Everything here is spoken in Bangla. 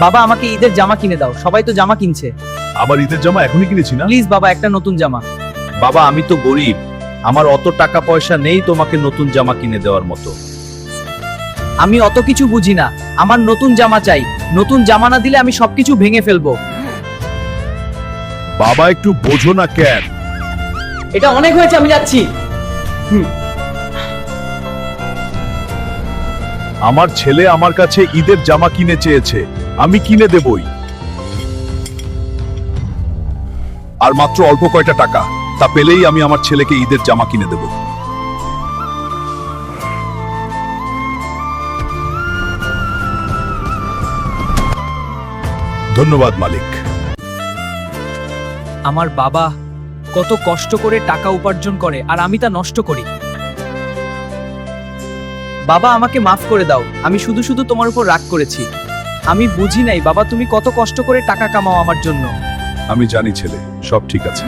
বাবা আমাকে ঈদের জামা কিনে দাও, সবাই তো জামা কিনছে। আবার ঈদের জামা এখনই কিনেছি না। প্লিজ বাবা, একটা নতুন জামা। বাবা আমি তো গরিব, আমার অত টাকা পয়সা নেই তোমাকে নতুন জামা কিনে দেওয়ার মতো। আমি অত কিছু বুঝি না, আমার নতুন জামা চাই। নতুন জামা না দিলে আমি সবকিছু ভেঙে ফেলবো। বাবা একটু বোঝো না কেন? এটা অনেক হয়েছে, আমি যাচ্ছি। আমার ছেলে আমার কাছে ঈদের জামা কিনে চেয়েছে, আমি কিনে দেবই। আর মাত্র অল্প কয়টা টাকা, তা পেলেই আমি আমার ছেলেকে ঈদের জামা কিনে দেব। ধন্যবাদ মালিক। আমার বাবা কত কষ্ট করে টাকা উপার্জন করে আর আমি তা নষ্ট করি। বাবা আমাকে মাফ করে দাও, আমি শুধু শুধু তোমার উপর রাগ করেছি। আমি বুঝি নাই বাবা, তুমি কত কষ্ট করে টাকা কামাও আমার জন্য। আমি জানি ছেলে, সব ঠিক আছে।